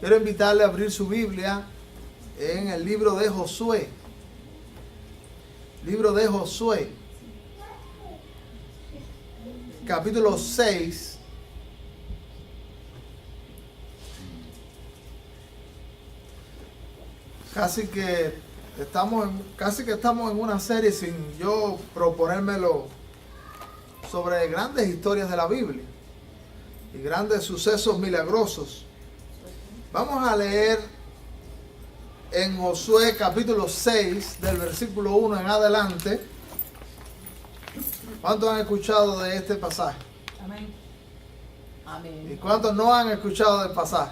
Quiero invitarle a abrir su Biblia en el libro de Josué. Libro de Josué, capítulo 6. Casi que estamos en una serie sin yo proponérmelo sobre grandes historias de la Biblia y grandes sucesos milagrosos. Vamos a leer en Josué capítulo 6 del versículo 1 en adelante. ¿Cuántos han escuchado de este pasaje? Amén. Amén. ¿Y cuántos no han escuchado del pasaje?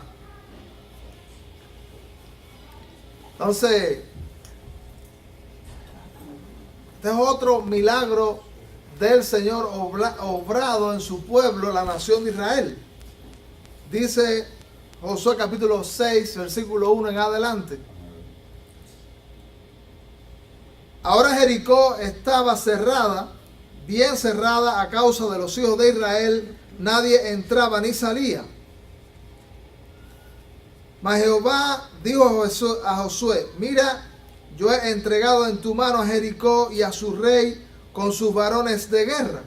Entonces, este es otro milagro del Señor obrado en su pueblo, la nación de Israel. Dice Josué capítulo 6, versículo 1 en adelante. Ahora Jericó estaba cerrada, bien cerrada a causa de los hijos de Israel, nadie entraba ni salía. Mas Jehová dijo a Josué: mira, yo he entregado en tu mano a Jericó y a su rey con sus varones de guerra.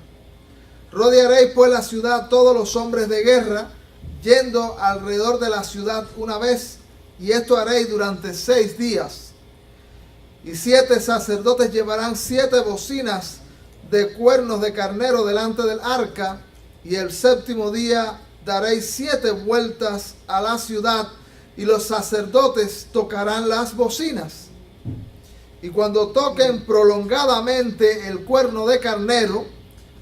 Rodearéis pues la ciudad todos los hombres de guerra, yendo alrededor de la ciudad una vez, y esto haréis durante 6 días. Y 7 sacerdotes llevarán 7 bocinas de cuernos de carnero delante del arca, y el 7º día daréis 7 vueltas a la ciudad, y los sacerdotes tocarán las bocinas. Y cuando toquen prolongadamente el cuerno de carnero,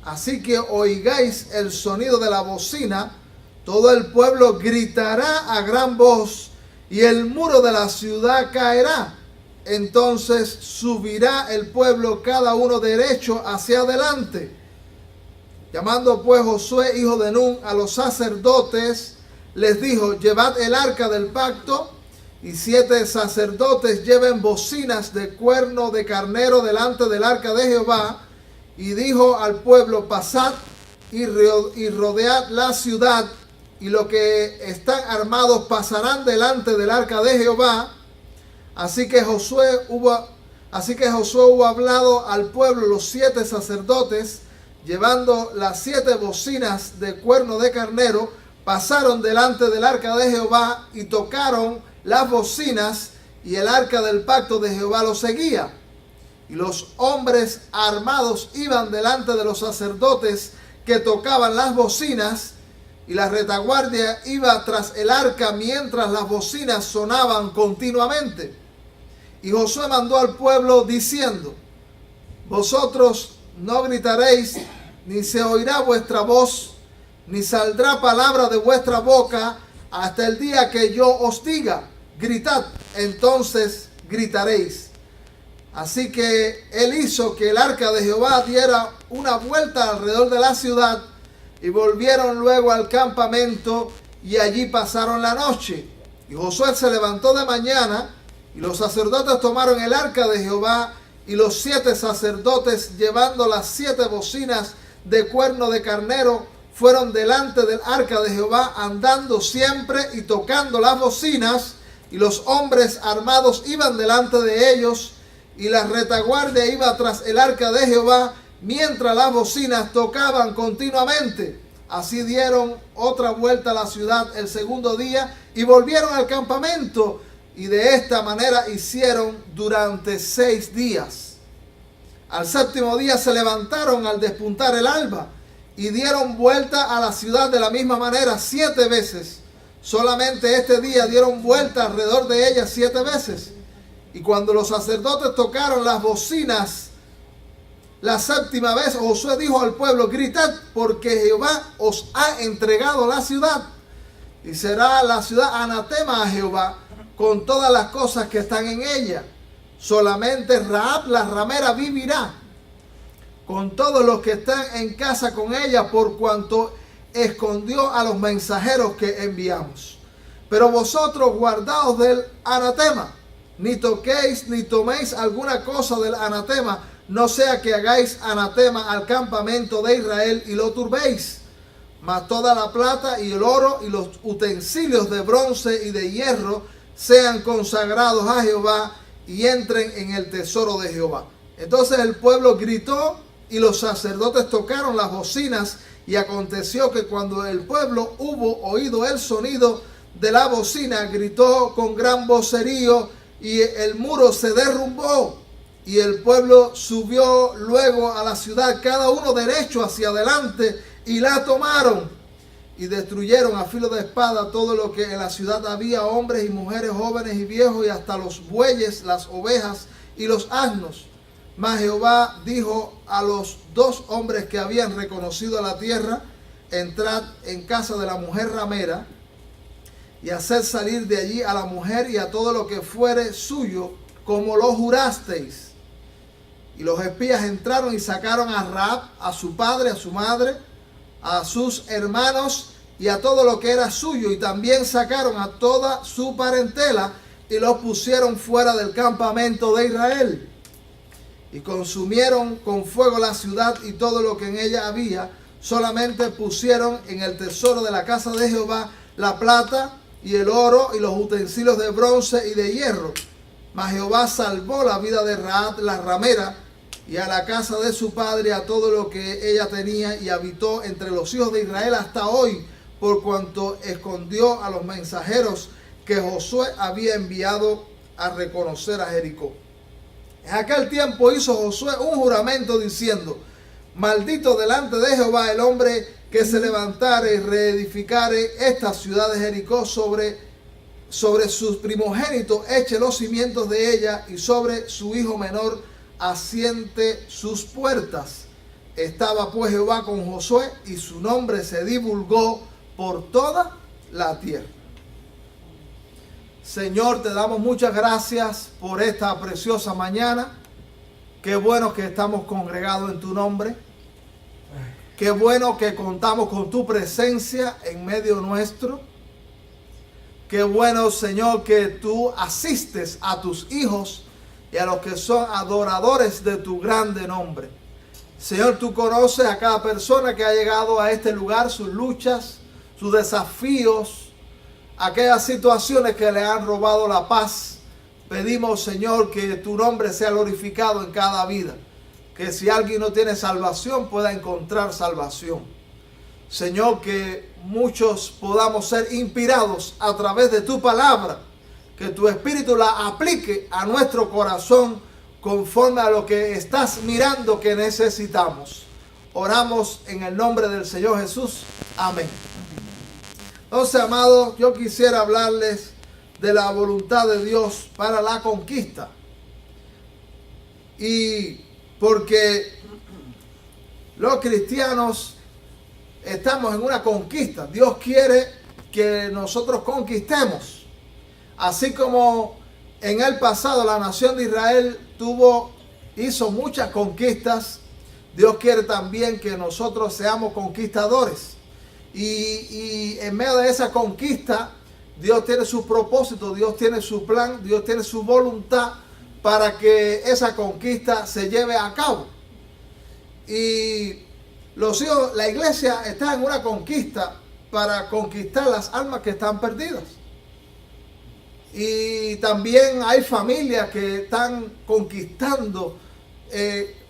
así que oigáis el sonido de la bocina, todo el pueblo gritará a gran voz, y el muro de la ciudad caerá. Entonces subirá el pueblo cada uno derecho hacia adelante. Llamando pues Josué, hijo de Nun, a los sacerdotes, les dijo: llevad el arca del pacto, y 7 sacerdotes lleven bocinas de cuerno de carnero delante del arca de Jehová. Y dijo al pueblo: pasad y rodead la ciudad, y los que están armados pasarán delante del arca de Jehová. Así que Josué hubo hablado al pueblo. Los 7 sacerdotes, llevando las 7 bocinas de cuerno de carnero, pasaron delante del arca de Jehová y tocaron las bocinas, y el arca del pacto de Jehová los seguía. Y los hombres armados iban delante de los sacerdotes que tocaban las bocinas, y la retaguardia iba tras el arca mientras las bocinas sonaban continuamente. Y Josué mandó al pueblo diciendo: vosotros no gritaréis, ni se oirá vuestra voz, ni saldrá palabra de vuestra boca hasta el día que yo os diga: gritad, entonces gritaréis. Así que él hizo que el arca de Jehová diera una vuelta alrededor de la ciudad, y volvieron luego al campamento, y allí pasaron la noche. Y Josué se levantó de mañana, y los sacerdotes tomaron el arca de Jehová, y los 7 sacerdotes, llevando las 7 bocinas de cuerno de carnero, fueron delante del arca de Jehová, andando siempre y tocando las bocinas, y los hombres armados iban delante de ellos, y la retaguardia iba tras el arca de Jehová, mientras las bocinas tocaban continuamente. Así dieron otra vuelta a la ciudad el 2º día, y volvieron al campamento, y de esta manera hicieron durante 6 días. Al 7º día se levantaron al despuntar el alba, y dieron vuelta a la ciudad de la misma manera 7 veces. Solamente este día dieron vuelta alrededor de ella 7 veces. Y cuando los sacerdotes tocaron las bocinas la 7ª vez, Josué dijo al pueblo: gritad, porque Jehová os ha entregado la ciudad, y será la ciudad anatema a Jehová con todas las cosas que están en ella. Solamente Rahab la ramera vivirá, con todos los que están en casa con ella, por cuanto escondió a los mensajeros que enviamos. Pero vosotros guardaos del anatema, ni toquéis ni toméis alguna cosa del anatema, no sea que hagáis anatema al campamento de Israel y lo turbéis. mas toda la plata y el oro y los utensilios de bronce y de hierro sean consagrados a Jehová y entren en el tesoro de Jehová. Entonces el pueblo gritó y los sacerdotes tocaron las bocinas, y aconteció que cuando el pueblo hubo oído el sonido de la bocina, gritó con gran vocerío, y el muro se derrumbó, y el pueblo subió luego a la ciudad, cada uno derecho hacia adelante, y la tomaron, y destruyeron a filo de espada todo lo que en la ciudad había, hombres y mujeres, jóvenes y viejos, y hasta los bueyes, las ovejas y los asnos. Mas Jehová dijo a los 2 hombres que habían reconocido la tierra: entrad en casa de la mujer ramera, y haced salir de allí a la mujer y a todo lo que fuere suyo, como lo jurasteis. Y los espías entraron y sacaron a Rahab, a su padre, a su madre, a sus hermanos y a todo lo que era suyo, y también sacaron a toda su parentela y los pusieron fuera del campamento de Israel. Y consumieron con fuego la ciudad y todo lo que en ella había. Solamente pusieron en el tesoro de la casa de Jehová la plata y el oro y los utensilios de bronce y de hierro. Mas Jehová salvó la vida de Rahab la ramera y a la casa de su padre, a todo lo que ella tenía, y habitó entre los hijos de Israel hasta hoy, por cuanto escondió a los mensajeros que Josué había enviado a reconocer a Jericó. En aquel tiempo hizo Josué un juramento diciendo: maldito delante de Jehová el hombre que se levantare y reedificare esta ciudad de Jericó, sobre sus primogénitos eche los cimientos de ella, y sobre su hijo menor asiente sus puertas. Estaba pues Jehová con Josué, y su nombre se divulgó por toda la tierra. Señor, te damos muchas gracias por esta preciosa mañana. Qué bueno que estamos congregados en tu nombre. Qué bueno que contamos con tu presencia en medio nuestro. Qué bueno, Señor, que tú asistes a tus hijos y a los que son adoradores de tu grande nombre. Señor, tú conoces a cada persona que ha llegado a este lugar, sus luchas, sus desafíos, aquellas situaciones que le han robado la paz. Pedimos, Señor, que tu nombre sea glorificado en cada vida. Que si alguien no tiene salvación, pueda encontrar salvación. Señor, que muchos podamos ser inspirados a través de tu palabra. Que tu Espíritu la aplique a nuestro corazón conforme a lo que estás mirando que necesitamos. Oramos en el nombre del Señor Jesús. Amén. Entonces, amados, yo quisiera hablarles de la voluntad de Dios para la conquista. Y porque los cristianos estamos en una conquista. Dios quiere que nosotros conquistemos. Así como en el pasado la nación de Israel hizo muchas conquistas, Dios quiere también que nosotros seamos conquistadores. Y en medio de esa conquista, Dios tiene su propósito, Dios tiene su plan, Dios tiene su voluntad para que esa conquista se lleve a cabo. Y la iglesia está en una conquista para conquistar las almas que están perdidas. Y también hay familias que están conquistando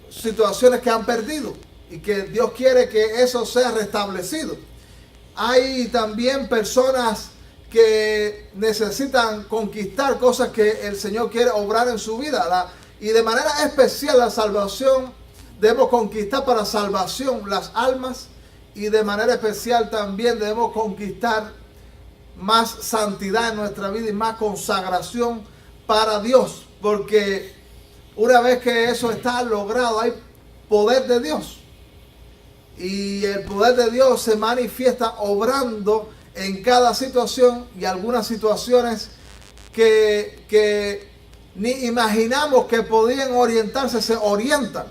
situaciones que han perdido y que Dios quiere que eso sea restablecido. Hay también personas que necesitan conquistar cosas que el Señor quiere obrar en su vida. Y de manera especial la salvación, debemos conquistar para salvación las almas, y de manera especial también debemos conquistar más santidad en nuestra vida y más consagración para Dios. Porque una vez que eso está logrado, hay poder de Dios. Y el poder de Dios se manifiesta obrando en cada situación, y algunas situaciones que ni imaginamos que podían orientarse, se orientan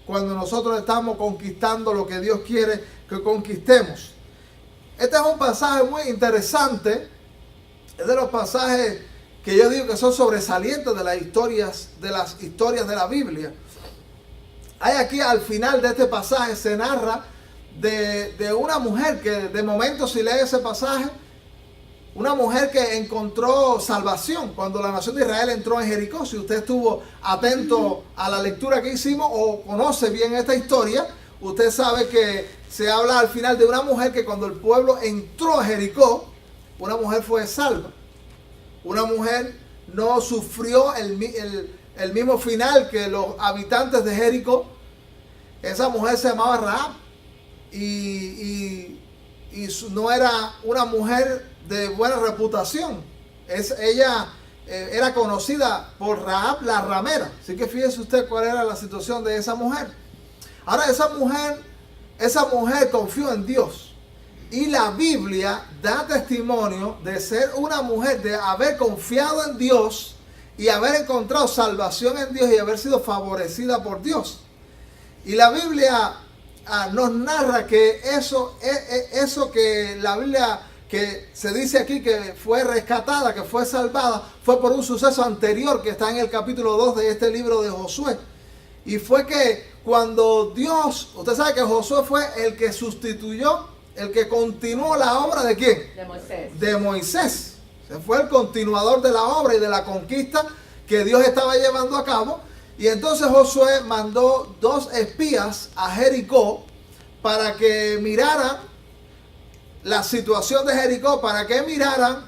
cuando nosotros estamos conquistando lo que Dios quiere que conquistemos. Este es un pasaje muy interesante. Es de los pasajes que yo digo que son sobresalientes de las historias de la Biblia. Hay aquí al final de este pasaje se narra de una mujer que de momento, si lee ese pasaje, una mujer que encontró salvación cuando la nación de Israel entró en Jericó. Si usted estuvo atento a la lectura que hicimos o conoce bien esta historia, usted sabe que se habla al final de una mujer que cuando el pueblo entró a Jericó, una mujer fue salva. Una mujer no sufrió el mismo final que los habitantes de Jericó. Esa mujer se llamaba Rahab y no era una mujer de buena reputación. Ella era conocida por Rahab la ramera. Así que fíjese usted cuál era la situación de esa mujer. Ahora esa mujer confió en Dios. Y la Biblia da testimonio de ser una mujer, de haber confiado en Dios y haber encontrado salvación en Dios y haber sido favorecida por Dios. Y la Biblia nos narra que eso que la Biblia que se dice aquí que fue rescatada, que fue salvada, fue por un suceso anterior que está en el capítulo 2 de este libro de Josué. Y fue que cuando Dios, usted sabe que Josué fue el que sustituyó, el que continuó la obra ¿de quién? De Moisés. De Moisés. Se fue el continuador de la obra y de la conquista que Dios estaba llevando a cabo. Y entonces Josué mandó 2 espías a Jericó para que miraran la situación de Jericó, para que miraran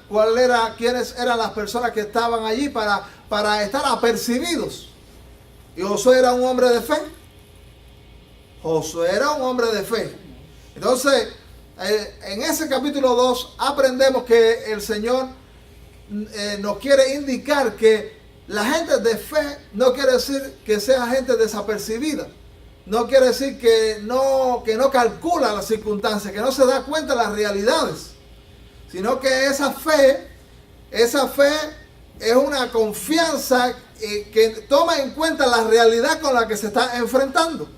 quiénes eran las personas que estaban allí para estar apercibidos. Y Josué era un hombre de fe. Josué era un hombre de fe. Entonces, en ese capítulo 2 aprendemos que el Señor nos quiere indicar que la gente de fe no quiere decir que sea gente desapercibida. No quiere decir que no calcula las circunstancias, que no se da cuenta de las realidades. Sino que esa fe es una confianza que toma en cuenta la realidad con la que se está enfrentando.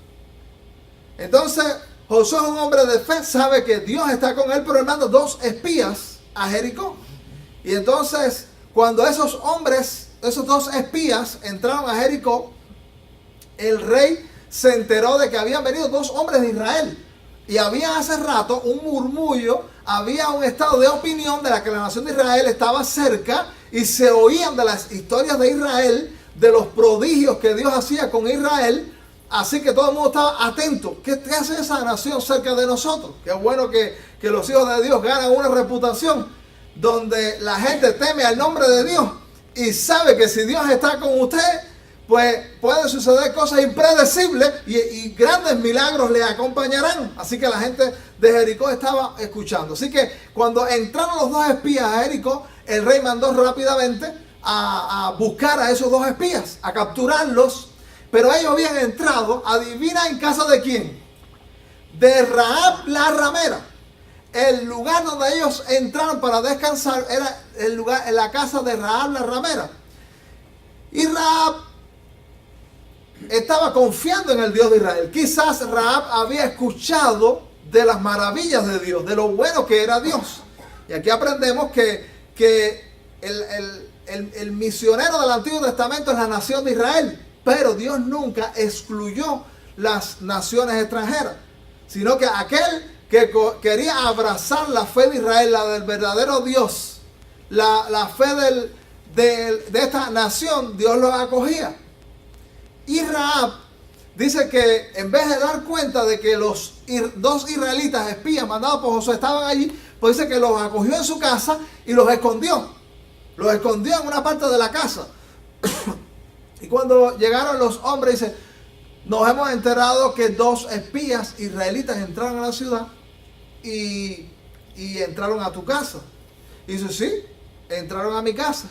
Entonces, Josué es un hombre de fe, sabe que Dios está con él, pero él manda 2 espías a Jericó. Y entonces, cuando esos 2 espías entraron a Jericó, el rey se enteró de que habían venido 2 hombres de Israel. Y había hace rato un murmullo, había un estado de opinión de la que la nación de Israel estaba cerca y se oían de las historias de Israel, de los prodigios que Dios hacía con Israel. Así que todo el mundo estaba atento. ¿Qué hace esa nación cerca de nosotros? Qué bueno que los hijos de Dios ganan una reputación donde la gente teme al nombre de Dios y sabe que si Dios está con usted, pues pueden suceder cosas impredecibles y grandes milagros le acompañarán. Así que la gente de Jericó estaba escuchando. Así que cuando entraron los 2 espías a Jericó, el rey mandó rápidamente a buscar a esos 2 espías, a capturarlos. Pero ellos habían entrado, adivina en casa de quién, de Rahab la ramera. El lugar donde ellos entraron para descansar era el lugar en la casa de Rahab la ramera. Y Rahab estaba confiando en el Dios de Israel. Quizás Rahab había escuchado de las maravillas de Dios, de lo bueno que era Dios. Y aquí aprendemos que el misionero del Antiguo Testamento es la nación de Israel. Pero Dios nunca excluyó las naciones extranjeras, sino que aquel que quería abrazar la fe de Israel, la del verdadero Dios, la fe de esta nación, Dios lo acogía. Y Rahab dice que en vez de dar cuenta de que los 2 israelitas espías mandados por Josué estaban allí, pues dice que los acogió en su casa y los escondió. Los escondió en una parte de la casa. Y cuando llegaron los hombres, dice, nos hemos enterado que 2 espías israelitas entraron a la ciudad y entraron a tu casa. Y dice, sí, entraron a mi casa.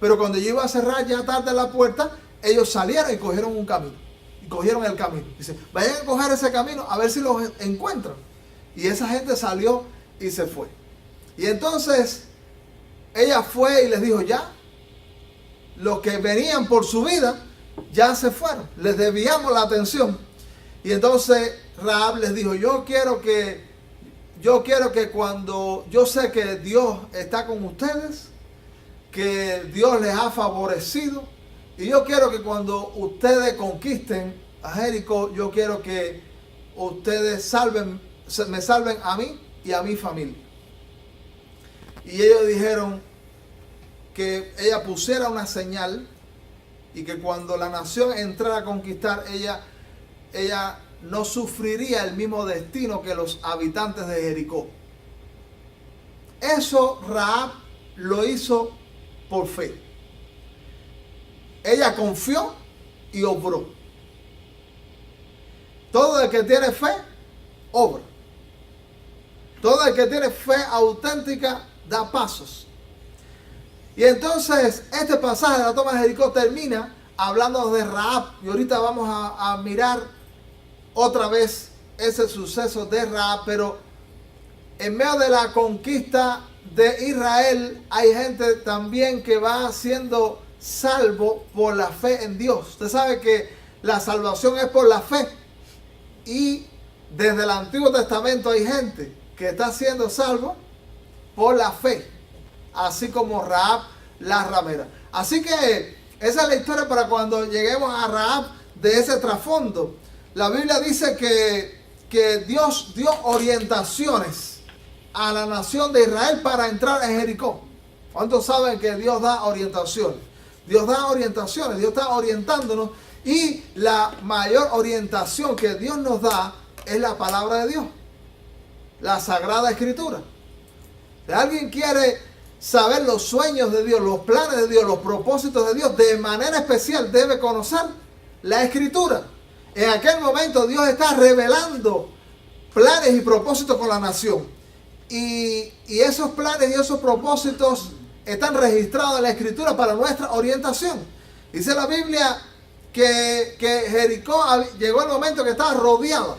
Pero cuando yo iba a cerrar ya tarde la puerta, ellos salieron y cogieron un camino. Y cogieron el camino. Dice, vayan a coger ese camino a ver si los encuentran. Y esa gente salió y se fue. Y entonces ella fue y les dijo, ya, los que venían por su vida ya se fueron, les desviamos la atención. Y entonces Rahab les dijo, yo quiero que cuando yo sé que Dios está con ustedes, que Dios les ha favorecido, y yo quiero que cuando ustedes conquisten a Jericó, yo quiero que ustedes salven me salven a mí y a mi familia. Y ellos dijeron que ella pusiera una señal y que cuando la nación entrara a conquistar, ella no sufriría el mismo destino que los habitantes de Jericó. Eso Rahab lo hizo por fe. Ella confió y obró. Todo el que tiene fe, obra. Todo el que tiene fe auténtica, da pasos. Y entonces este pasaje de la toma de Jericó termina hablando de Rahab. Y ahorita vamos a mirar otra vez ese suceso de Rahab. Pero en medio de la conquista de Israel hay gente también que va siendo salvo por la fe en Dios. Usted sabe que la salvación es por la fe. Y desde el Antiguo Testamento hay gente que está siendo salvo por la fe, así como Rahab la ramera. Así que esa es la historia para cuando lleguemos a Rahab de ese trasfondo. La Biblia dice que Dios dio orientaciones a la nación de Israel para entrar en Jericó. ¿Cuántos saben que Dios da orientaciones? Dios da orientaciones, Dios está orientándonos, y la mayor orientación que Dios nos da es la palabra de Dios, la Sagrada Escritura. Si alguien quiere saber los sueños de Dios, los planes de Dios, los propósitos de Dios, de manera especial debe conocer la Escritura. En aquel momento Dios está revelando planes y propósitos con la nación. Y esos planes y esos propósitos están registrados en la Escritura para nuestra orientación. Dice la Biblia que Jericó llegó el momento que estaba rodeada.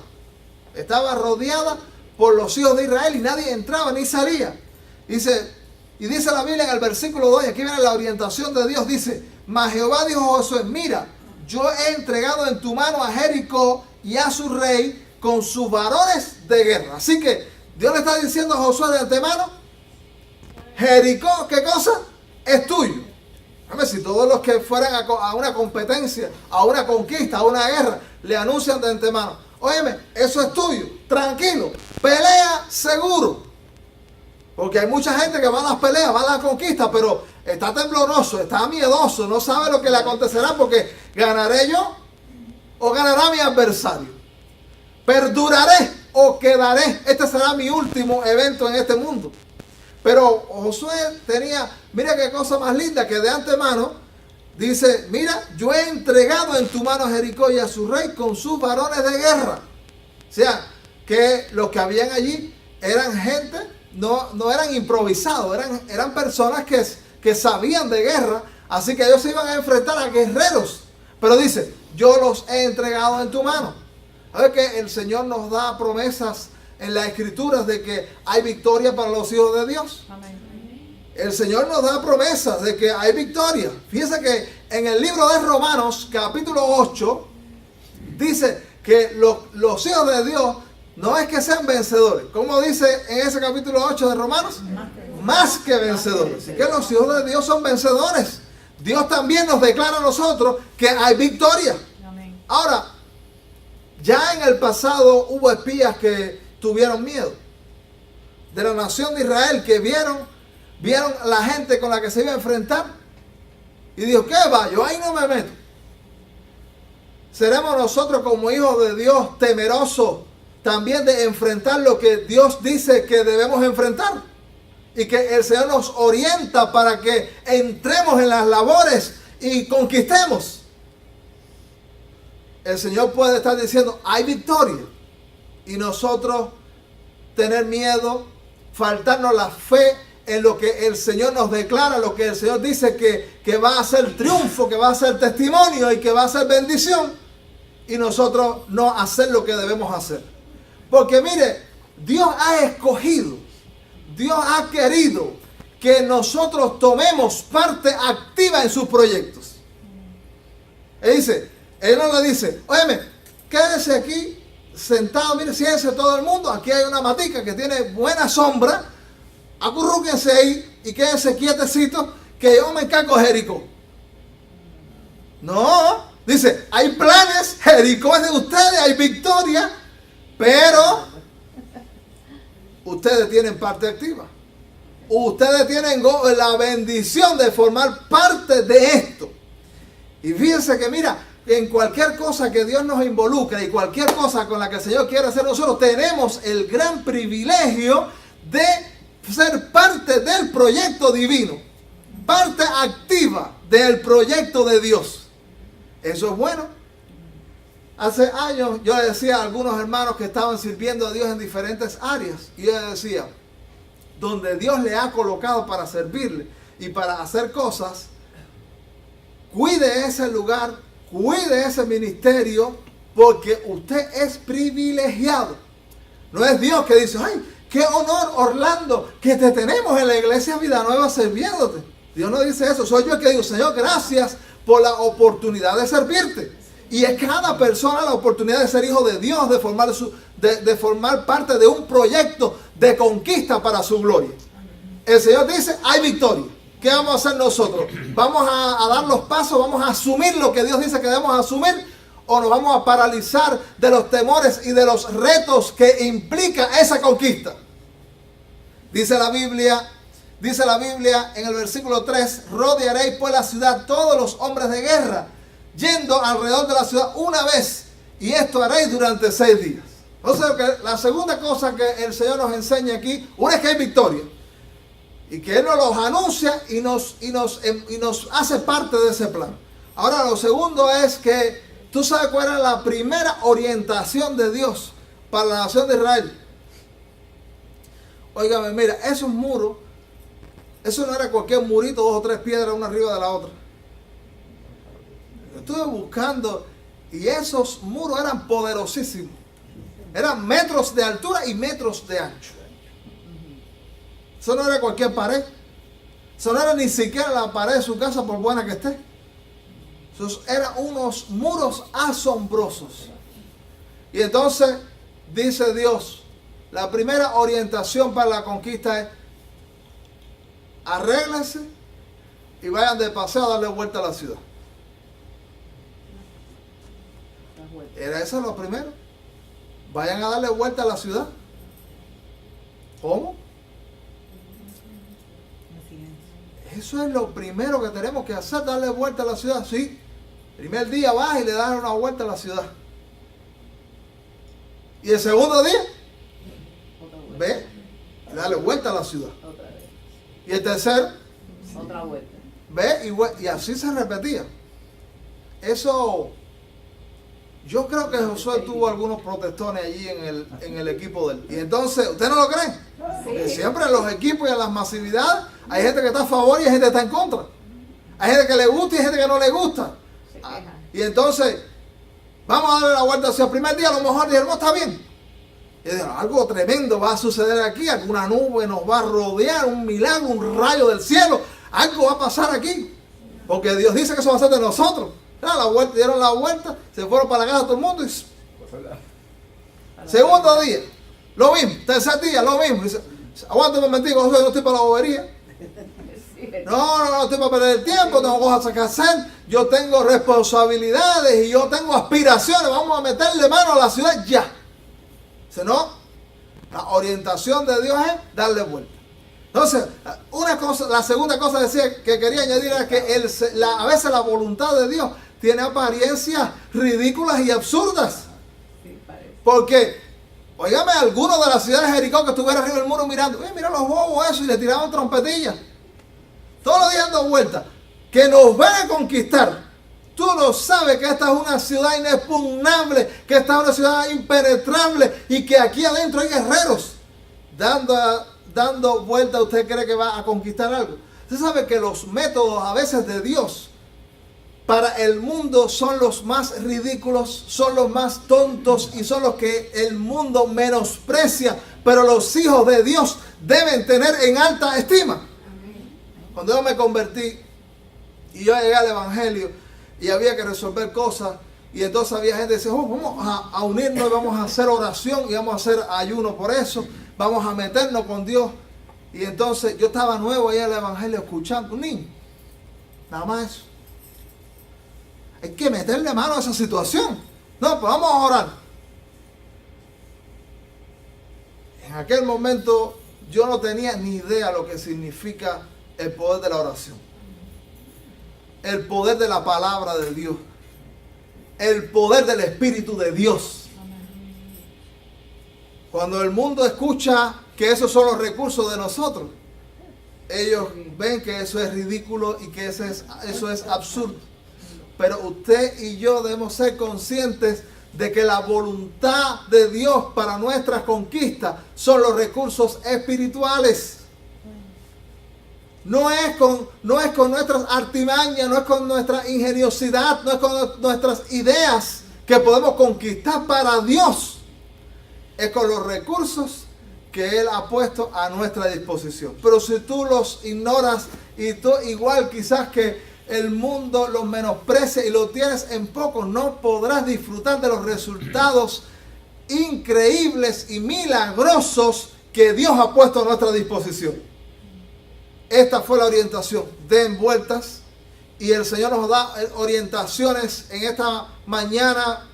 Estaba rodeada por los hijos de Israel y nadie entraba ni salía. Dice la Biblia en el versículo 2, y aquí viene la orientación de Dios, dice: mas Jehová dijo a Josué, mira, yo he entregado en tu mano a Jericó y a su rey con sus varones de guerra. Así que Dios le está diciendo a Josué de antemano: Jericó, ¿qué cosa? Es tuyo. Si todos los que fueran a una competencia, a una conquista, a una guerra, le anuncian de antemano: óyeme, eso es tuyo, tranquilo, pelea seguro. Porque hay mucha gente que va a las peleas, va a las conquistas, pero está tembloroso, está miedoso, no sabe lo que le acontecerá, porque ¿ganaré yo o ganará mi adversario? ¿Perduraré o quedaré? Este será mi último evento en este mundo. Pero Josué tenía, mira qué cosa más linda, que de antemano dice: mira, yo he entregado en tu mano a Jericó y a su rey con sus varones de guerra. O sea, que los que habían allí eran gente, no eran improvisados, eran personas que sabían de guerra, así que ellos se iban a enfrentar a guerreros. Pero dice: yo los he entregado en tu mano. A ver que el Señor nos da promesas en las Escrituras de que hay victoria para los hijos de Dios. Amén. El Señor nos da promesas de que hay victoria. Fíjense que en el libro de Romanos, capítulo 8, dice que los hijos de Dios no es que sean vencedores. ¿Cómo dice en ese capítulo 8 de Romanos? Más que vencedores. Así que los hijos de Dios son vencedores. Dios también nos declara a nosotros que hay victoria. Amén. Ahora, ya en el pasado hubo espías que tuvieron miedo de la nación de Israel, que vieron la gente con la que se iba a enfrentar y dijo: ¿qué va? Yo ahí no me meto. ¿Seremos nosotros como hijos de Dios temerosos también de enfrentar lo que Dios dice que debemos enfrentar? Y que el Señor nos orienta para que entremos en las labores y conquistemos. El Señor puede estar diciendo: hay victoria. Y nosotros tener miedo, faltarnos la fe en lo que el Señor nos declara, lo que el Señor dice que va a ser triunfo, que va a ser testimonio y que va a ser bendición, y nosotros no hacer lo que debemos hacer. Porque mire, Dios ha escogido, Dios ha querido que nosotros tomemos parte activa en sus proyectos. Él no le dice: óyeme, quédese aquí sentado, mire, siéntese todo el mundo, aquí hay una matica que tiene buena sombra, acurrúquense ahí y quédense quietecitos que yo me encargo de Jericó. No, dice: hay planes, Jericó es de ustedes, hay victoria, pero ustedes tienen parte activa. Ustedes tienen la bendición de formar parte de esto. Y fíjense que mira, en cualquier cosa que Dios nos involucre y cualquier cosa con la que el Señor quiere hacer, nosotros tenemos el gran privilegio de ser parte del proyecto divino, parte activa del proyecto de Dios. Eso es bueno. Hace años yo le decía a algunos hermanos que estaban sirviendo a Dios en diferentes áreas, y yo les decía, donde Dios le ha colocado para servirle y para hacer cosas, cuide ese lugar, cuide ese ministerio, porque usted es privilegiado. No es Dios que dice, ay, qué honor, Orlando, que te tenemos en la iglesia Vida Nueva sirviéndote. Dios no dice eso. Soy yo el que digo, Señor, gracias por la oportunidad de servirte. Y es cada persona la oportunidad de ser hijo de Dios, de formar parte de un proyecto de conquista para su gloria. El Señor dice, hay victoria. ¿Qué vamos a hacer nosotros? ¿Vamos a dar los pasos? ¿Vamos a asumir lo que Dios dice que debemos asumir? ¿O nos vamos a paralizar de los temores y de los retos que implica esa conquista? Dice la Biblia en el versículo 3, rodearéis pues la ciudad todos los hombres de guerra, yendo alrededor de la ciudad una vez, y esto haréis durante 6 días. O sea que la segunda cosa que el Señor nos enseña aquí, una es que hay victoria, y que Él nos los anuncia y nos hace parte de ese plan. Ahora lo segundo es que, ¿tú sabes cuál era la primera orientación de Dios para la nación de Israel? Óigame, mira, esos muros, eso no era cualquier murito, 2 o 3 piedras una arriba de la otra. Yo estuve buscando y esos muros eran poderosísimos. Eran metros de altura y metros de ancho. Eso no era cualquier pared. Eso no era ni siquiera la pared de su casa, por buena que esté. Esos eran unos muros asombrosos. Y entonces dice Dios, la primera orientación para la conquista es: arréglense y vayan de paseo a darle vuelta a la ciudad. Era eso lo primero. Vayan a darle vuelta a la ciudad. ¿Cómo? Eso es lo primero que tenemos que hacer, darle vuelta a la ciudad. Sí, primer día vas y le das una vuelta a la ciudad. Y el segundo día, ve y dale vuelta a la ciudad. Y el tercero, otra vuelta. Ve y así se repetía. Eso, yo creo que Josué tuvo algunos protestones allí en el equipo de él. Y entonces, ¿usted no lo cree? Porque siempre en los equipos y en las masividades hay gente que está a favor y hay gente que está en contra. Hay gente que le gusta y hay gente que no le gusta. Y entonces, vamos a darle la vuelta hacia el primer día. A lo mejor dijeron, no, está bien. Y dijeron, algo tremendo va a suceder aquí. Alguna nube nos va a rodear, un milagro, un rayo del cielo. Algo va a pasar aquí. Porque Dios dice que eso va a ser de nosotros. Dieron la vuelta, se fueron para la casa todo el mundo. Segundo día, lo mismo. Tercer día, lo mismo. Dice, aguanta un momentico, José, no estoy para la bobería. No estoy para perder el tiempo, tengo cosas que hacer, yo tengo responsabilidades y yo tengo aspiraciones, vamos a meterle mano a la ciudad ya. Si no, la orientación de Dios es darle vuelta. Entonces, la segunda cosa que quería añadir era que a veces la voluntad de Dios tiene apariencias ridículas y absurdas. Porque, óigame, algunos de las ciudades de Jericó que estuvieran arriba del muro mirando, mira los bobos eso, y le tiraban trompetillas. Todos los días dando vueltas. Que nos van a conquistar. Tú no sabes que esta es una ciudad inexpugnable, que esta es una ciudad impenetrable y que aquí adentro hay guerreros. Dando vueltas, ¿usted cree que va a conquistar algo? Usted sabe que los métodos a veces de Dios para el mundo son los más ridículos, son los más tontos y son los que el mundo menosprecia, pero los hijos de Dios deben tener en alta estima. Cuando yo me convertí y yo llegué al Evangelio y había que resolver cosas, y entonces había gente que decía, vamos a unirnos, vamos a hacer oración y vamos a hacer ayuno por eso, vamos a meternos con Dios. Y entonces yo estaba nuevo ahí en el Evangelio escuchando, un niño, nada más eso. Hay que meterle mano a esa situación. No, pues vamos a orar. En En aquel momento yo no tenía ni idea lo que significa el poder de la oración. El poder de la palabra de Dios. El poder del Espíritu de Dios. Cuando el mundo escucha que esos son los recursos de nosotros, ellos ven que eso es ridículo y que eso es absurdo. Pero usted y yo debemos ser conscientes de que la voluntad de Dios para nuestras conquistas son los recursos espirituales. No es con nuestras artimañas, no es con nuestra ingeniosidad, no es con nuestras ideas que podemos conquistar para Dios. Es con los recursos que Él ha puesto a nuestra disposición. Pero si tú los ignoras y tú igual quizás que el mundo los menosprecia y lo tienes en poco, no podrás disfrutar de los resultados increíbles y milagrosos que Dios ha puesto a nuestra disposición. Esta fue la orientación. Den vueltas y el Señor nos da orientaciones en esta mañana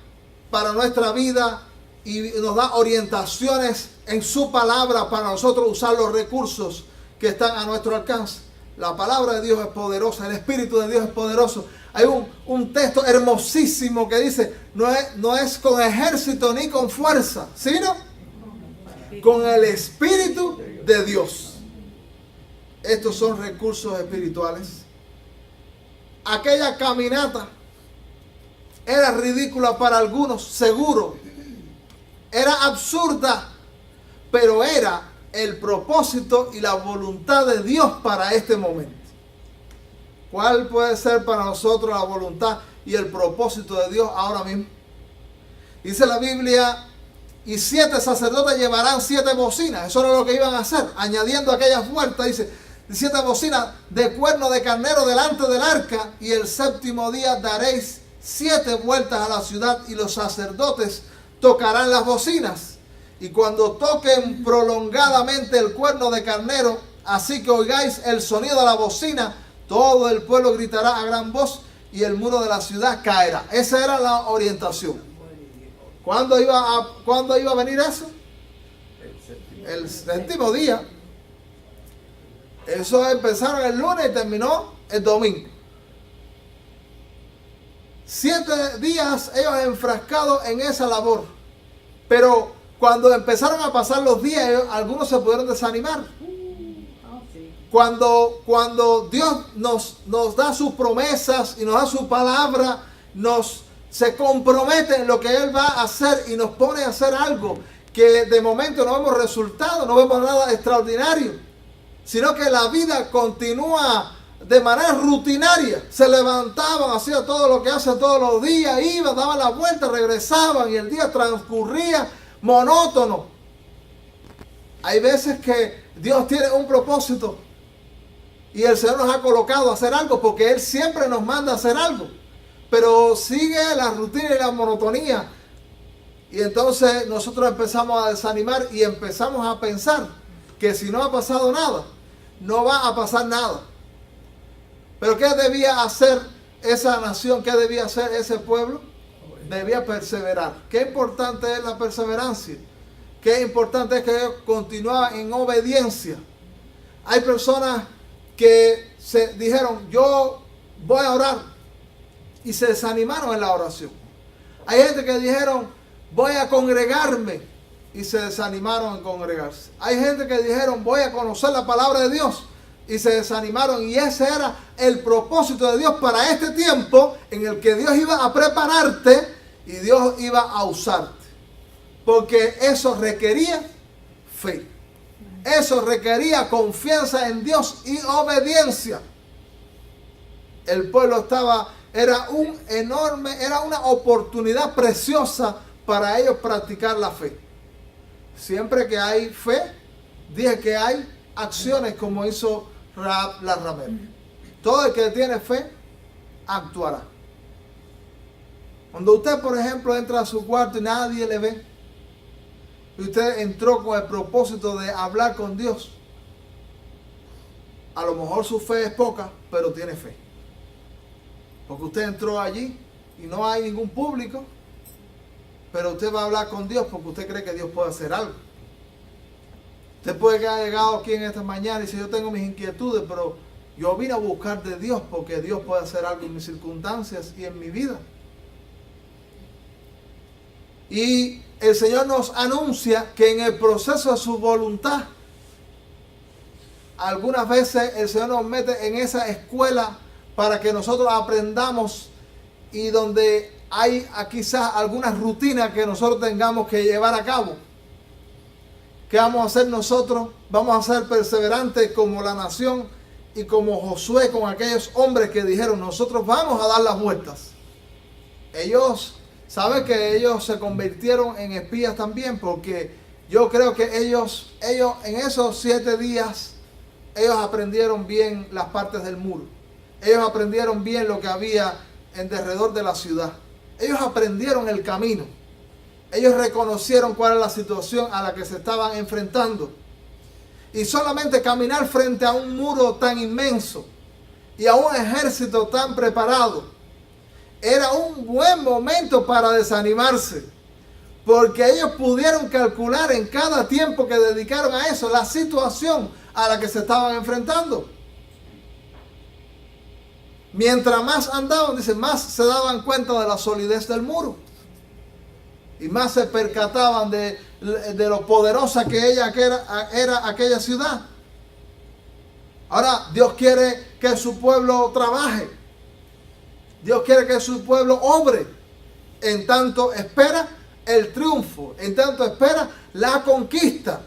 para nuestra vida y nos da orientaciones en su palabra para nosotros usar los recursos que están a nuestro alcance. La palabra de Dios es poderosa, el Espíritu de Dios es poderoso. Hay un texto hermosísimo que dice, no es con ejército ni con fuerza, sino con el Espíritu de Dios. Estos son recursos espirituales. Aquella caminata era ridícula para algunos, seguro. Era absurda, pero era el propósito y la voluntad de Dios para este momento. ¿Cuál puede ser para nosotros la voluntad y el propósito de Dios ahora mismo? Dice la Biblia, y 7 sacerdotes llevarán 7 bocinas. Eso era lo que iban a hacer, añadiendo aquellas vueltas. Dice, 7 bocinas de cuerno de carnero delante del arca, y el 7º día daréis 7 vueltas a la ciudad, y los sacerdotes tocarán las bocinas. Y cuando toquen prolongadamente el cuerno de carnero, así que oigáis el sonido de la bocina, todo el pueblo gritará a gran voz y el muro de la ciudad caerá. Esa era la orientación. ¿Cuándo iba a venir eso? El 7º día. Eso empezaron el lunes y terminó el domingo. 7 días ellos enfrascados en esa labor. Pero cuando empezaron a pasar los días, algunos se pudieron desanimar. Cuando Dios nos da sus promesas y nos da su palabra, se compromete en lo que Él va a hacer y nos pone a hacer algo que de momento no vemos resultados, no vemos nada extraordinario, sino que la vida continúa de manera rutinaria. Se levantaban, hacían todo lo que hacen todos los días, iban, daban la vuelta, regresaban y el día transcurría monótono. Hay veces que Dios tiene un propósito y el Señor nos ha colocado a hacer algo porque Él siempre nos manda a hacer algo, pero sigue la rutina y la monotonía, y entonces nosotros empezamos a desanimar y empezamos a pensar que si no ha pasado nada, no va a pasar nada. Pero ¿qué debía hacer esa nación? ¿Qué debía hacer ese pueblo? Debía perseverar. Qué importante es la perseverancia. Qué importante es que ellos continuaban en obediencia. Hay personas que se dijeron, yo voy a orar, y se desanimaron en la oración. Hay gente que dijeron, voy a congregarme, y se desanimaron en congregarse. Hay gente que dijeron, voy a conocer la palabra de Dios, y se desanimaron. Y ese era el propósito de Dios para este tiempo, en el que Dios iba a prepararte y Dios iba a usarte, porque eso requería fe, eso requería confianza en Dios y obediencia. El pueblo era una oportunidad preciosa para ellos practicar la fe. Siempre que hay fe, dije que hay acciones, como hizo la ramera. Todo el que tiene fe actuará. Cuando usted, por ejemplo, entra a su cuarto y nadie le ve, y usted entró con el propósito de hablar con Dios, a lo mejor su fe es poca, pero tiene fe. Porque usted entró allí y no hay ningún público, pero usted va a hablar con Dios porque usted cree que Dios puede hacer algo. Usted puede que haya llegado aquí en esta mañana y dice, yo tengo mis inquietudes, pero yo vine a buscar de Dios porque Dios puede hacer algo en mis circunstancias y en mi vida. Y el Señor nos anuncia que en el proceso de su voluntad, algunas veces el Señor nos mete en esa escuela para que nosotros aprendamos y donde hay quizás algunas rutinas que nosotros tengamos que llevar a cabo. ¿Qué vamos a hacer nosotros? Vamos a ser perseverantes como la nación y como Josué con aquellos hombres que dijeron, nosotros vamos a dar las vueltas. Ellos, ¿saben que ellos se convirtieron en espías también? Porque yo creo que ellos en esos 7 días, ellos aprendieron bien las partes del muro. Ellos aprendieron bien lo que había en derredor de la ciudad. Ellos aprendieron el camino. Ellos reconocieron cuál era la situación a la que se estaban enfrentando. Y solamente caminar frente a un muro tan inmenso y a un ejército tan preparado era un buen momento para desanimarse. Porque ellos pudieron calcular en cada tiempo que dedicaron a eso la situación a la que se estaban enfrentando. Mientras más andaban, dice, más se daban cuenta de la solidez del muro. Y más se percataban de lo poderosa que era aquella ciudad. Ahora, Dios quiere que su pueblo trabaje. Dios quiere que su pueblo obre. En tanto espera el triunfo. En tanto espera la conquista.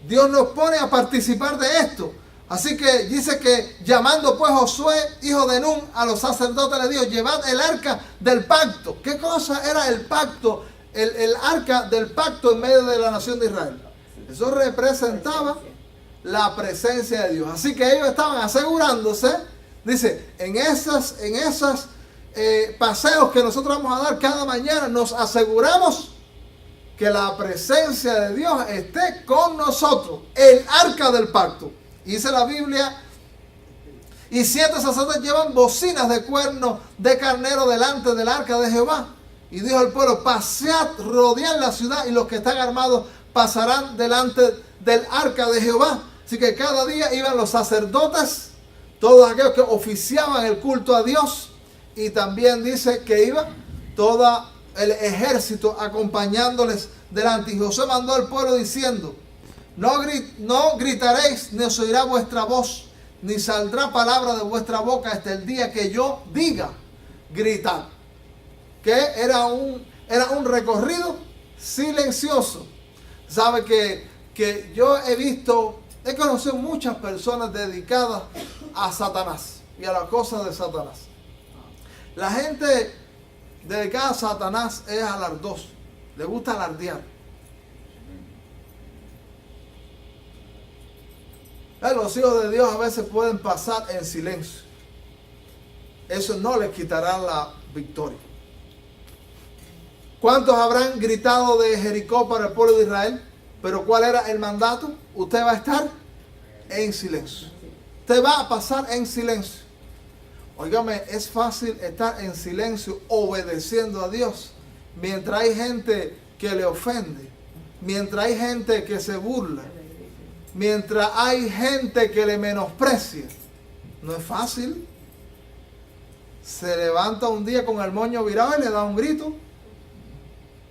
Dios nos pone a participar de esto. Así que dice que llamando pues Josué, hijo de Nun, a los sacerdotes le dijo, llevad el arca del pacto. ¿Qué cosa era el pacto? El arca del pacto en medio de la nación de Israel. Eso representaba la presencia de Dios. Así que ellos estaban asegurándose, dice, en esos paseos que nosotros vamos a dar cada mañana, nos aseguramos que la presencia de Dios esté con nosotros. El arca del pacto. Y dice la Biblia, y 7 sacerdotes llevan bocinas de cuerno de carnero delante del arca de Jehová. Y dijo al pueblo, pasead, rodead la ciudad y los que están armados pasarán delante del arca de Jehová. Así que cada día iban los sacerdotes, todos aquellos que oficiaban el culto a Dios. Y también dice que iba todo el ejército acompañándoles delante. Y Josué mandó al pueblo diciendo, no gritaréis, ni se oirá vuestra voz, ni saldrá palabra de vuestra boca hasta el día que yo diga, gritad. Que era un recorrido silencioso. Sabe que yo he conocido muchas personas dedicadas a Satanás y a las cosas de Satanás. La gente dedicada a Satanás es alardosa, le gusta alardear. Los hijos de Dios a veces pueden pasar en silencio. Eso no les quitará la victoria. ¿Cuántos habrán gritado de Jericó para el pueblo de Israel? Pero ¿cuál era el mandato? Usted va a estar en silencio. Usted va a pasar en silencio. Óigame, es fácil estar en silencio obedeciendo a Dios mientras hay gente que le ofende, mientras hay gente que se burla, mientras hay gente que le menosprecia. No es fácil. Se levanta un día con el moño virado y le da un grito.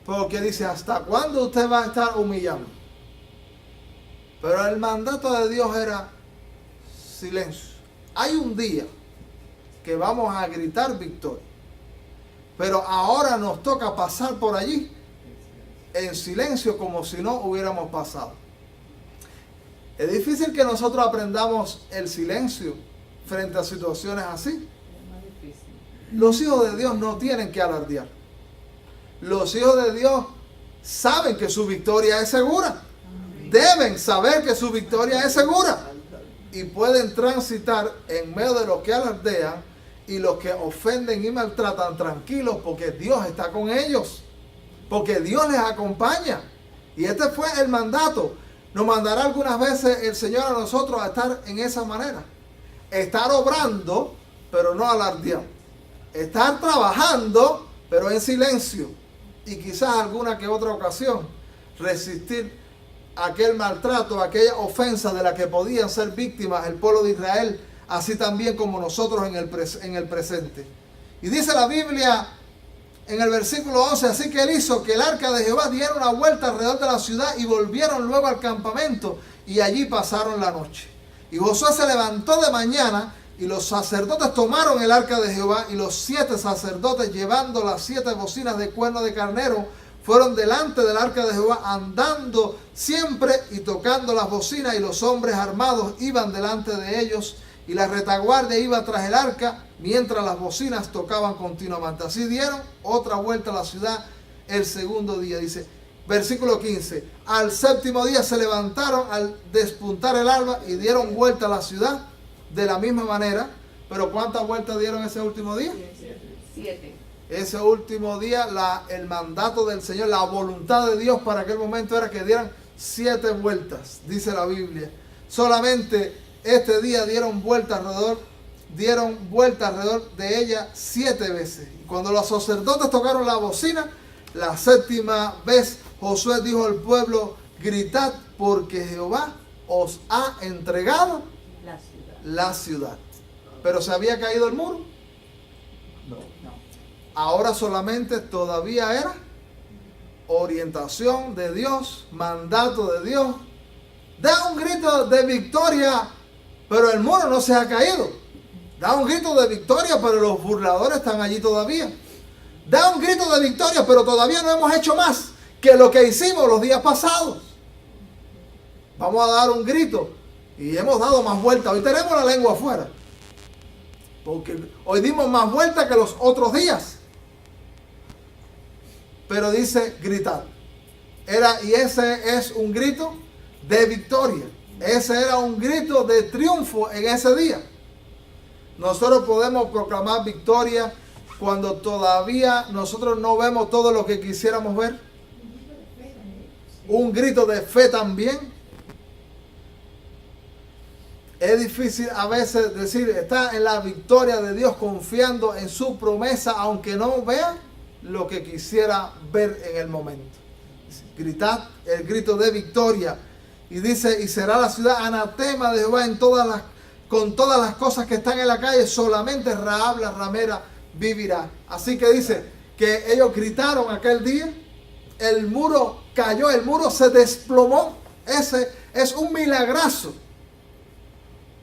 Porque dice, ¿hasta cuándo usted va a estar humillando? Pero el mandato de Dios era silencio. Hay un día que vamos a gritar victoria. Pero ahora nos toca pasar por allí en silencio como si no hubiéramos pasado. Es difícil que nosotros aprendamos el silencio frente a situaciones así. Los hijos de Dios no tienen que alardear. Los hijos de Dios saben que su victoria es segura. Deben saber que su victoria es segura. Y pueden transitar en medio de los que alardean y los que ofenden y maltratan tranquilos porque Dios está con ellos. Porque Dios les acompaña. Y este fue el mandato. Nos mandará algunas veces el Señor a nosotros a estar en esa manera. Estar obrando, pero no alardeando. Estar trabajando, pero en silencio. Y quizás alguna que otra ocasión resistir aquel maltrato, aquella ofensa de la que podían ser víctimas el pueblo de Israel, así también como nosotros en el presente. Y dice la Biblia en el versículo 11, así que él hizo que el arca de Jehová diera una vuelta alrededor de la ciudad y volvieron luego al campamento y allí pasaron la noche. Y Josué se levantó de mañana y los sacerdotes tomaron el arca de Jehová y los 7 sacerdotes llevando las 7 bocinas de cuerno de carnero fueron delante del arca de Jehová andando siempre y tocando las bocinas, y los hombres armados iban delante de ellos y la retaguardia iba tras el arca mientras las bocinas tocaban continuamente. Así dieron otra vuelta a la ciudad el segundo día. Dice, versículo 15, al séptimo día se levantaron al despuntar el alba y dieron vuelta a la ciudad de la misma manera. Pero ¿cuántas vueltas dieron ese último día? 7. Ese último día el mandato del Señor, la voluntad de Dios para aquel momento era que dieran 7 vueltas, dice la Biblia. Solamente este día dieron vuelta alrededor de ella 7 veces. Y cuando los sacerdotes tocaron la bocina, la 7ª vez Josué dijo al pueblo, gritad porque Jehová os ha entregado la ciudad. Pero ¿se había caído el muro? No. Ahora solamente todavía era orientación de Dios, mandato de Dios. Da un grito de victoria, pero el muro no se ha caído. Da un grito de victoria, pero los burladores están allí todavía. Da un grito de victoria, pero todavía no hemos hecho más que lo que hicimos los días pasados. Vamos a dar un grito y hemos dado más vueltas. Hoy tenemos la lengua afuera, porque hoy dimos más vueltas que los otros días. Pero dice gritar. Y ese es un grito de victoria. Ese era un grito de triunfo en ese día. Nosotros podemos proclamar victoria cuando todavía nosotros no vemos todo lo que quisiéramos ver. Un grito de fe también. Es difícil a veces decir, está en la victoria de Dios, confiando en su promesa, aunque no vea lo que quisiera ver en el momento. Gritad el grito de victoria. Y dice, y será la ciudad anatema de Jehová con todas las cosas que están en la calle, solamente Rahab la ramera vivirá. Así que dice que ellos gritaron aquel día, el muro cayó, el muro se desplomó. Ese es un milagrazo.